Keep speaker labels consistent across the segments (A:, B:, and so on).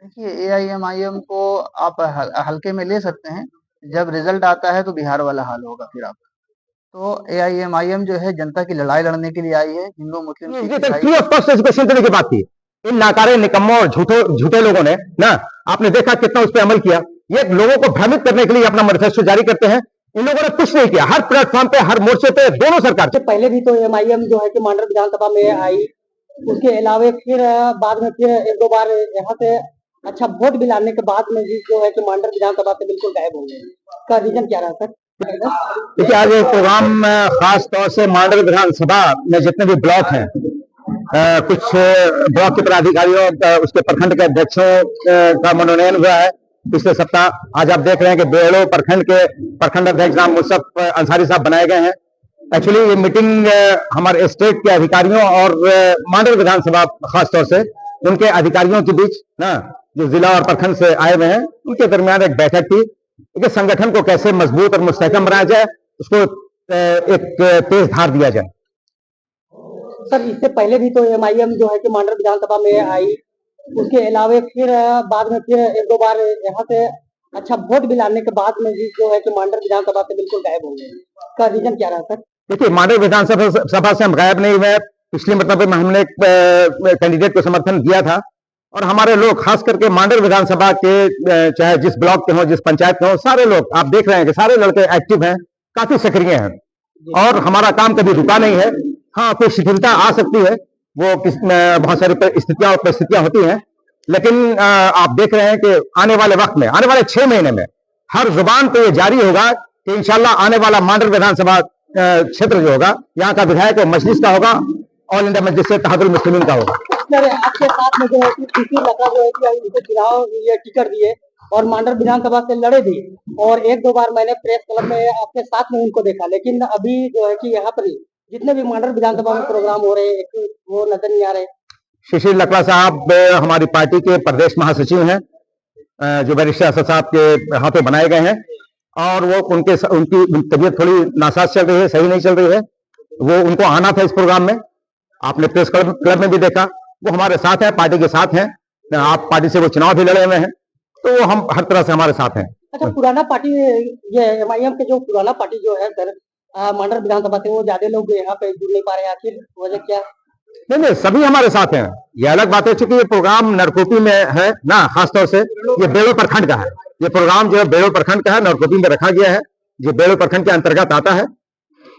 A: देखिए, एआईएमआईएम को आप हल्के में ले सकते हैं। जब रिजल्ट आता है तो बिहार वाला हाल होगा फिर आप। तो एआईएमआईएम जो है जनता की लड़ाई लड़ने के लिए आई है। हिंदू मुस्लिम
B: ये
A: सिख
B: ये तो
A: ईसाई
B: फ्री ऑफ
A: सब।
B: कॉस्ट एजुकेशन देने की बात थी। इन नाकारे निकम्मों और झूठे लोगों ने ना, आपने देखा कितना उस पर अमल किया। ये लोगों को भ्रमित करने के लिए अपना मैनिफेस्टो जारी करते हैं। इन लोगों ने कुछ नहीं किया। हर प्लेटफॉर्म पे, हर मोर्चे पे दोनों सरकार
C: इससे पहले भी तो एमआईएम जो है कि मांडर विधानसभा में आई। उसके अलावे फिर बाद में फिर एक दो बार यहाँ से अच्छा वोट भी लाने के बाद में भी जो है कि मांडर विधानसभा से बिल्कुल गायब हो गए। इसका रीजन क्या रहा सर?
B: देखिए, आज एक प्रोग्राम खास तौर से मांडर विधानसभा में जितने भी ब्लॉक हैं, कुछ ब्लॉक के पदाधिकारियों, उसके प्रखंड के अध्यक्षों का मनोनयन हुआ है पिछले सप्ताह। आज आप देख रहे हैं कि बेड़ो प्रखंड के प्रखंड अध्यक्ष राम मुसफ अंसारी साहब बनाए गए हैं। एक्चुअली ये मीटिंग हमारे स्टेट के अधिकारियों और मांडर विधानसभा खास तौर से उनके अधिकारियों के बीच ना, जो जिला और प्रखंड से आए हुए हैं, उनके दरमियान एक बैठक थी कि संगठन को कैसे मजबूत और मुस्तहकम बनाया जाए, उसको एक तेज धार दिया जाए।
C: सर, इससे पहले भी तो एमआईएम जो है कि मांडर विधानसभा में आई। उसके अलावे फिर बाद में फिर एक दो बार यहाँ से अच्छा वोट भी लाने के बाद में भी जो है कि मांडर विधानसभा से बिल्कुल गायब हो गए। इसका रीजन क्या रहा सर?
B: देखिए, मांडर विधानसभा से हम गायब नहीं हुए। पिछले मतलब में हमने एक कैंडिडेट को समर्थन दिया था, और हमारे लोग खास करके मांडर विधानसभा के चाहे जिस ब्लॉक के हो, जिस पंचायत के हो, सारे लोग आप देख रहे हैं कि सारे लड़के एक्टिव हैं, काफी सक्रिय हैं, और हमारा काम कभी रुका नहीं है। हाँ, कोई शिथिलता आ सकती है, वो बहुत सारी स्थितियां और परिस्थितियां होती हैं, लेकिन आप देख रहे हैं कि आने वाले वक्त में, आने वाले 6 महीने में हर जुबान पे ये जारी होगा कि इंशाल्लाह आने वाला मांडर विधानसभा क्षेत्र जो होगा, यहाँ का विधायक मजलिस का होगा, ऑल इंडिया मजलिस से इत्तेहादुल मुस्लिमीन का होगा।
C: सर, आपके साथ में जो है कि किसी लगा जो है कि इनको चुनाव ये टिकट दिए और मांडर विधानसभा से लड़े भी, और एक दो बार मैंने प्रेस क्लब में आपके साथ में उनको देखा। लेकिन अभी जो है कि यहाँ पर जितने भी मांडर विधानसभा में प्रोग्राम हो रहे हैं वो नजर नहीं आ रहे।
B: शिशिर लकड़ा साहब हमारी पार्टी के प्रदेश महासचिव हैं, जो बैरिस्टर असद साहब के हाथों बनाए गए हैं, और वो उनकी तबीयत थोड़ी नासाज चल रही है, सही नहीं चल रही है। वो उनको आना था इस प्रोग्राम में, आपने प्रेस क्लब में भी देखा। वो हमारे साथ है, पार्टी के साथ हैं। आप पार्टी से वो चुनाव भी लड़े हुए हैं, तो हम हर तरह से हमारे साथ हैं।
C: अच्छा, पुराना पार्टी ये एमआईएम के जो पुराना पार्टी जो है सर, मांडर विधानसभा से वो ज्यादा लोग यहाँ पे जुड़ नहीं पा रहे, आखिर वजह क्या?
B: नहीं, सभी हमारे साथ हैं। ये अलग बात है, चूंकि ये प्रोग्राम नरकोपी में है ना, खासतौर से ये बेड़ो प्रखंड का है। ये प्रोग्राम जो है बेड़ो प्रखंड का है, नरकोपी में रखा गया है, जो बेड़ो प्रखंड के अंतर्गत आता है।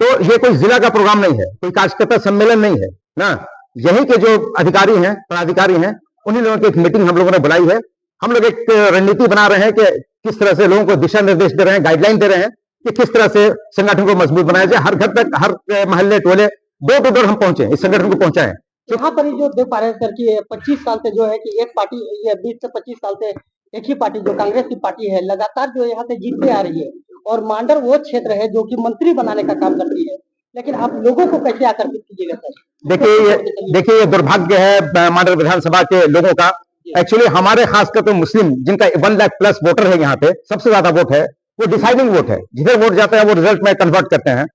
B: तो ये कोई जिला का प्रोग्राम नहीं है, कोई कार्यकर्ता सम्मेलन नहीं है ना। यही के जो अधिकारी हैं, पदाधिकारी हैं, उन्हीं लोगों की एक मीटिंग हम लोगों ने बुलाई है। हम लोग एक रणनीति बना रहे हैं कि किस तरह से लोगों को दिशा निर्देश दे रहे हैं, गाइडलाइन दे रहे हैं कि किस तरह से संगठन को मजबूत बनाया जाए। हर घर तक, हर मोहल्ले टोले, डोर टू डोर हम पहुंचे, इस संगठन को पहुंचाएं।
C: यहाँ पर जो देख पा रहे हैं सर कि 25 साल से जो है कि एक पार्टी, ये 20 से 25 साल से एक ही पार्टी जो कांग्रेस की पार्टी है लगातार जो यहाँ से जीतते आ रही है, और मांडर वो क्षेत्र है जो कि मंत्री बनाने का काम करती है। लेकिन आप लोगों को कैसे आकर्षित कीजिएगा सर?
B: देखिए, ये दुर्भाग्य है मांडर विधानसभा के लोगों का। एक्चुअली हमारे खासकर तो मुस्लिम, जिनका 1 लाख प्लस वोटर है, यहाँ पे सबसे ज्यादा वोट है, वो डिसाइडिंग वोट है। जिधर वोट जाता है वो रिजल्ट में कन्वर्ट करते हैं।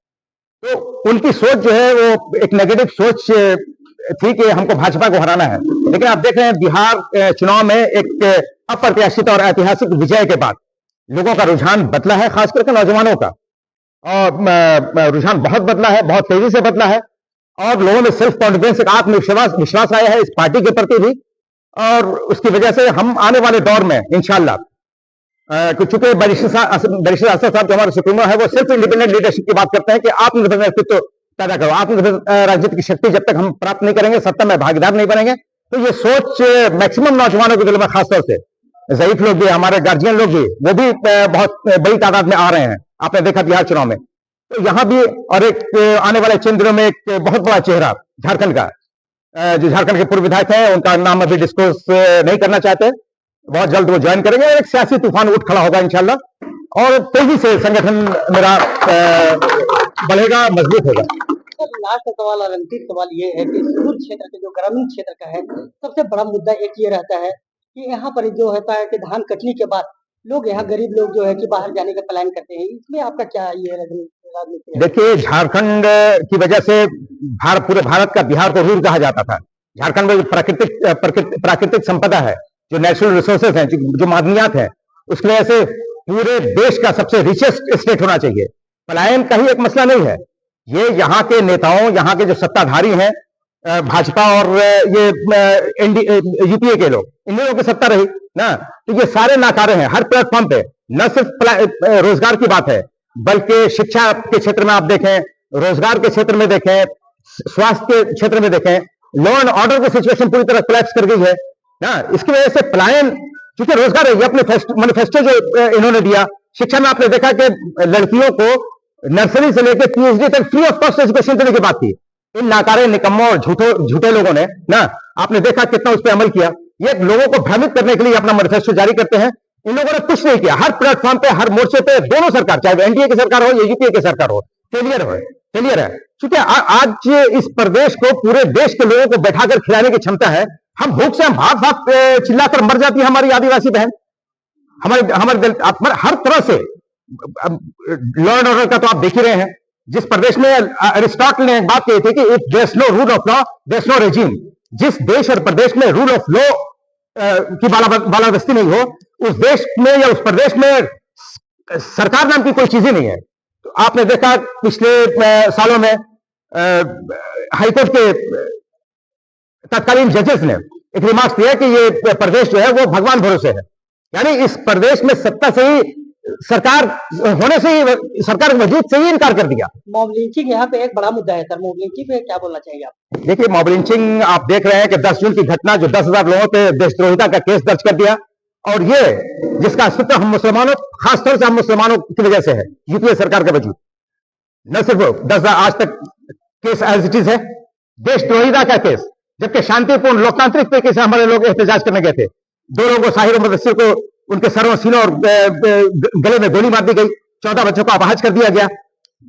B: तो उनकी सोच जो है वो एक नेगेटिव सोच थी कि हमको भाजपा को हराना है। लेकिन आप देख रहे हैं बिहार चुनाव में एक अप्रत्याशित और ऐतिहासिक विजय के बाद लोगों का रुझान बदला है, खास करके नौजवानों का। और रुझान बहुत बदला है, बहुत तेजी से बदला है, और लोगों में सेल्फ कॉन्फिडेंस, एक आत्मविश्वास आया है इस पार्टी के प्रति भी। और उसकी वजह से हम आने वाले दौर में इंशाल्लाह, चूंकि बैरिस्टर असद साहब जो हमारे सुप्रीमो है, वो सिर्फ इंडिपेंडेंट लीडरशिप की बात करते हैं कि आत्मनिर्भर नेतृत्व पैदा करो। आत्मनिर्भर राजनीति की शक्ति जब तक हम प्राप्त नहीं करेंगे, सत्ता में भागीदार नहीं बनेंगे, तो ये सोच मैक्सिमम नौजवानों के दिल में, खासतौर से ज़ईफ लोग भी, हमारे गार्जियन लोग भी, वो भी बहुत बड़ी तादाद में आ रहे हैं। आपने देखा बिहार चुनाव में, तो यहाँ भी, और एक आने वाले चंद दिनों में एक बहुत बड़ा चेहरा झारखंड का, जो झारखंड के पूर्व विधायक हैं, उनका नाम अभी डिस्क्लोज नहीं करना चाहते, बहुत जल्द वो ज्वाइन करेंगे, और एक सियासी तूफान उठ खड़ा होगा इंशाल्लाह, और तेजी से संगठन मेरा बढ़ेगा, मजबूत होगा।
C: लास्ट सवाल और अंतिम सवाल ये है कि सुदूर क्षेत्र के जो ग्रामीण क्षेत्र का है, सबसे बड़ा मुद्दा एक ये रहता है कि यहाँ पर जो होता है कि धान कटने के बाद लोग, यहाँ गरीब लोग जो है कि बाहर जाने का प्लान करते हैं। इसमें आपका क्या ये राजनीति है?
B: देखिए, झारखंड की वजह से पूरे भारत का बिहार को रूर कहा जाता था। झारखंड में प्राकृतिक संपदा है, जो नेचुरल रिसोर्सेज हैं, जो मादनियात है, उसकी वजह से पूरे देश का सबसे रिचेस्ट स्टेट होना चाहिए। पलायन का ही एक मसला नहीं है, ये यहाँ के नेताओं, यहाँ के जो सत्ताधारी हैं, भाजपा और ये यूपीए के लोग, इन लोगों की सत्ता रही ना, तो ये सारे नाकारे हैं हर प्लेटफॉर्म पे। न सिर्फ रोजगार की बात है, बल्कि शिक्षा के क्षेत्र में आप देखें, रोजगार के क्षेत्र में देखें, स्वास्थ्य के क्षेत्र में देखें, लॉ एंड ऑर्डर की सिचुएशन पूरी तरह कोलैप्स कर गई है ना। इसकी वजह से पलायन, क्योंकि रोजगार है, ये अपने मैनिफेस्टो जो इन्होंने दिया, शिक्षा में आपने देखा कि लड़कियों को नर्सरी से लेकर पीएचडी तक फ्री ऑफ कॉस्ट एजुकेशन देने की बात थी। इन नाकारे, निकम्मों और झूठे लोगों ने ना, आपने देखा कितना उस पर अमल किया। ये लोगों को भ्रमित करने के लिए अपना मैनिफेस्टो जारी करते हैं। इन लोगों ने कुछ नहीं किया, हर प्लेटफॉर्म पे, हर मोर्चे पे, दोनों सरकार, चाहे एनडीए की सरकार हो या यूपीए की सरकार हो, फेलियर है। क्योंकि आज इस प्रदेश को, पूरे देश के लोगों को बैठाकर खिलाने की क्षमता है। हम भूख से हम भाग चिल्लाकर मर जाती है हमारी आदिवासी बहन, हमारे दलित, हर तरह से लॉ एंड ऑर्डर का तो आप देख ही रहे हैं। जिस प्रदेश में अरिस्टोटल ने एक बात कही थी कि if there is no rule of law there is no regime, जिस देश और प्रदेश में रूल ऑफ लॉ की बालादस्ती नहीं हो, उस देश में या उस प्रदेश में सरकार नाम की कोई चीज ही नहीं है। तो आपने देखा पिछले सालों में हाईकोर्ट के तत्कालीन जजेस ने एक रिमार्क्स दिया कि ये प्रदेश जो है वो भगवान भरोसे है, यानी इस प्रदेश में सत्ता से ही, सरकार होने से ही, सरकार वजूद से ही इनकार कर दिया।
C: मॉब लिंचिंग यहाँ पे एक बड़ा मुद्दा है सर, मॉब लिंचिंग पे क्या बोलना चाहिए आप?
B: देखिए, मॉब लिंचिंग आप देख रहे हैं कि 10 जून की घटना, जो 10,000 लोगों पे देशद्रोहिता का केस दर्ज कर दिया, और ये जिसका अस्तित्व हम मुसलमानों, खासतौर से हम मुसलमानों की वजह से है, यूपीए सरकार का वजूद। न सिर्फ 10,000 आज तक केस एज इट इज है, देशद्रोहिता का केस, जबकि शांतिपूर्ण लोकतांत्रिक तरीके से हमारे लोग एहतजाज करने गए थे। 2 लोगों को, साहिर और मुदस्सिर को, उनके सरों, सीनों और गले में गोली मार दी गई, 14 बच्चों को अपहज कर दिया गया।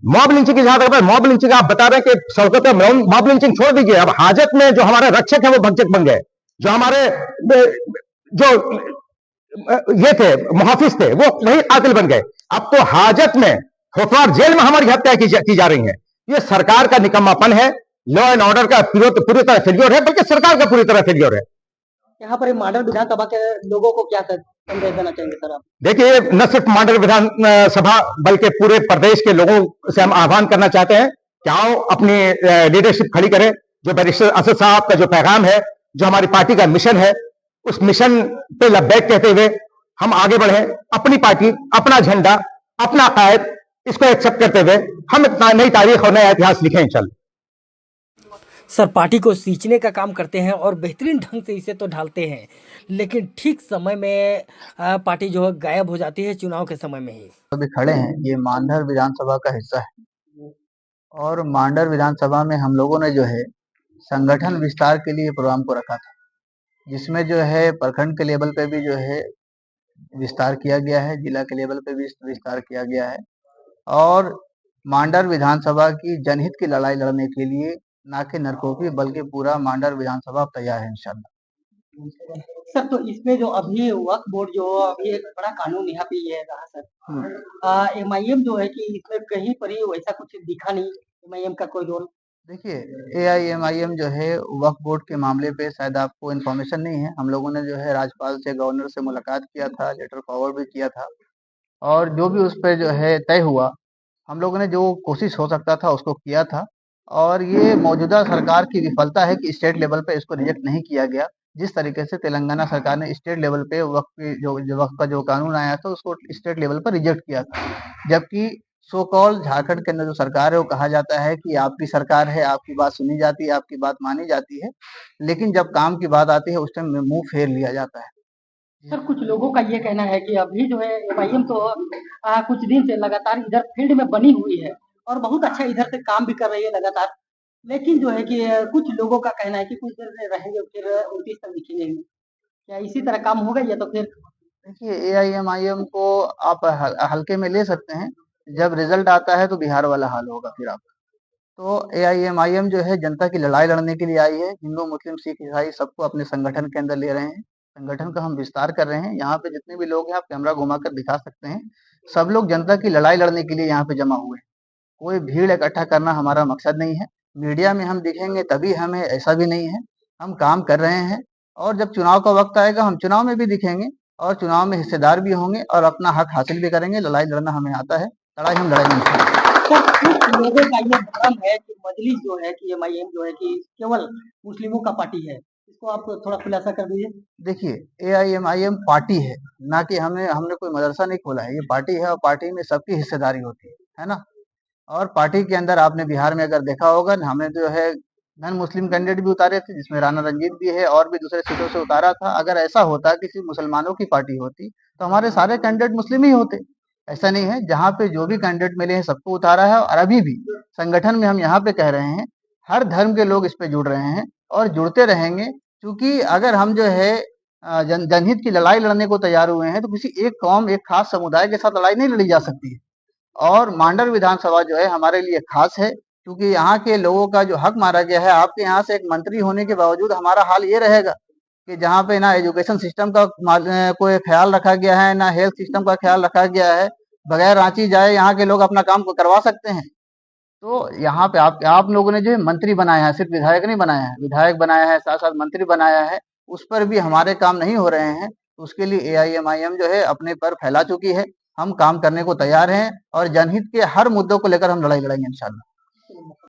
B: मॉब लिंचिंग की जहां तक बात, मॉब लिंचिंग आप बता रहे हैं कि सड़कों पर मॉब लिंचिंग छोड़ दीजिए, अब हाजत में जो हमारे रक्षक है वो भक्षक बन गए, जो हमारे जो ये थे, मुहाफिज थे, वो वही कातिल बन गए। अब तो हाजत में, होटवार जेल में हमारी हत्या की जा रही है। ये सरकार का निकम्मापन है, लॉ एंड ऑर्डर का पूरी तरह फेलियर है, बल्कि सरकार का पूरी तरह फेलियर है।
C: यहाँ पर मॉडल विधानसभा के लोगों को क्या संदेश देना चाहेंगे सर आप?
B: देखिए, न सिर्फ मॉडल विधानसभा बल्कि पूरे प्रदेश के लोगों से हम आह्वान करना चाहते हैं कि आओ अपनी लीडरशिप खड़ी करें। जो बैरिस्टर असद साहब का जो पैगाम है, जो हमारी पार्टी का मिशन है, उस मिशन पे लब्बैक कहते हुए हम आगे बढ़े, अपनी पार्टी, अपना झंडा, अपना कायद, इसको एक्सेप्ट करते हुए हम एक नई तारीख और नया इतिहास लिखें इंशाल्लाह।
D: सर, पार्टी को सींचने का काम करते हैं और बेहतरीन ढंग से इसे तो ढालते हैं, लेकिन ठीक समय में पार्टी जो है गायब हो जाती है चुनाव के समय में ही।
A: अभी खड़े हैं, ये मांडर विधानसभा का हिस्सा है, और मांडर विधानसभा में हम लोगों ने जो है संगठन विस्तार के लिए प्रोग्राम को रखा था, जिसमें जो है प्रखंड के लेवल पे भी जो है विस्तार किया गया है, जिला के लेवल पे भी विस्तार किया गया है, और मांडर विधानसभा की जनहित की लड़ाई लड़ने के लिए ना कि नरकोपी, बल्कि पूरा मांडर विधानसभा तैयार है इंशाल्लाह।
C: सर, तो इसमें जो अभी वक्फ बोर्ड जो अभी एक बड़ा कानून यहाँ पे ये रहा सर, एमआईएम जो है कि इसमें कहीं पर ही वैसा कुछ दिखा नहीं, एमआईएम का कोई रोल।
A: देखिए, एआईएमआईएम जो है वक्फ बोर्ड के मामले पे शायद आपको इन्फॉर्मेशन नहीं है। हम लोगों ने जो है राज्यपाल से, गवर्नर से मुलाकात किया था, लेटर फॉरवर्ड भी किया था, और जो भी उस पे जो है तय हुआ, हम लोगों ने जो कोशिश हो सकता था उसको किया था। और ये मौजूदा सरकार की विफलता है कि स्टेट लेवल पे इसको रिजेक्ट नहीं किया गया। जिस तरीके से तेलंगाना सरकार ने स्टेट लेवल पे वक्फ की जो वक्फ का जो कानून आया था उसको स्टेट लेवल पर रिजेक्ट किया था, जबकि सो कॉल झारखंड के अंदर जो सरकार है वो कहा जाता है कि आपकी सरकार है, आपकी बात सुनी जाती है, आपकी बात मानी जाती है, लेकिन जब काम की बात आती है उस टाइम मुंह फेर लिया जाता है।
C: सर, कुछ लोगों का ये कहना है कि अभी जो है एमआईएम तो कुछ दिन से लगातार इधर फील्ड में बनी हुई है और बहुत अच्छा इधर से काम भी कर रही है लगातार, लेकिन जो है कि कुछ लोगों का कहना है कि कुछ देर से रहेंगे फिर 29 तक दिखेंगे नहीं। क्या इसी तरह काम होगा या तो फिर?
A: देखिए, एआईएमआईएम को आप हल्के में ले सकते हैं, जब रिजल्ट आता है तो बिहार वाला हाल होगा फिर आप। तो एआईएमआईएम जो है जनता की लड़ाई लड़ने के लिए आई है, हिंदू, मुस्लिम, सिख, ईसाई सबको अपने संगठन के अंदर ले रहे हैं। संगठन का हम विस्तार कर रहे हैं। यहाँ पे जितने भी लोग हैं, आप कैमरा घुमाकर दिखा सकते हैं, सब लोग जनता की लड़ाई लड़ने के लिए यहाँ पे जमा हुए हैं। कोई भीड़ इकट्ठा करना हमारा मकसद नहीं है। मीडिया में हम दिखेंगे तभी हमें, ऐसा भी नहीं है। हम काम कर रहे हैं, और जब चुनाव का वक्त आएगा हम चुनाव में भी दिखेंगे और चुनाव में हिस्सेदार भी होंगे और अपना हक हासिल भी करेंगे। लड़ाई लड़ना हमें आता है, लड़ाई हम लड़ेंगे इंशाल्लाह।
C: सर, कुछ लोगों का ये भ्रम है कि मजलिस जो है कि एमआईएम जो है कि केवल मुस्लिमों का पार्टी है। इसको आप थोड़ा खुलासा कर दीजिए।
A: देखिए, एआईएमआईएम पार्टी है, ना कि हमने कोई मदरसा नहीं खोला है। ये पार्टी है और पार्टी में सबकी हिस्सेदारी होती है ना? और पार्टी के अंदर आपने बिहार में अगर देखा होगा न, हमने जो है नॉन मुस्लिम कैंडिडेट भी उतारे थे, जिसमें राणा रंजीत भी है और भी दूसरे सीटों से उतारा था। अगर ऐसा होता कि सिर्फ मुसलमानों की पार्टी होती तो हमारे सारे कैंडिडेट मुस्लिम ही होते। ऐसा नहीं है, जहाँ पे जो भी कैंडिडेट मिले हैं सबको उतारा है और अभी भी संगठन में हम यहाँ पे कह रहे हैं हर धर्म के लोग इस पे जुड़ रहे हैं और जुड़ते रहेंगे। क्योंकि अगर हम जो है जनहित की लड़ाई लड़ने को तैयार हुए हैं तो किसी एक कौम, एक खास समुदाय के साथ लड़ाई नहीं लड़ी जा सकती है। और मांडर विधानसभा जो है हमारे लिए खास है, क्योंकि यहाँ के लोगों का जो हक मारा गया है। आपके यहाँ से एक मंत्री होने के बावजूद हमारा हाल ये रहेगा कि जहाँ पे ना एजुकेशन सिस्टम का कोई ख्याल रखा गया है, ना हेल्थ सिस्टम का ख्याल रखा गया है। बगैर रांची जाए यहाँ के लोग अपना काम को करवा सकते हैं। तो यहाँ पे आप लोगों ने जो है मंत्री बनाया है, सिर्फ विधायक नहीं बनाया है, विधायक बनाया है, साथ साथ मंत्री बनाया है। उस पर भी हमारे काम नहीं हो रहे हैं। उसके लिए एआईएमआईएम जो है अपने पर फैला चुकी है। हम काम करने को तैयार हैं और जनहित के हर मुद्दों को लेकर हम लड़ाई लड़ेंगे इंशाल्लाह।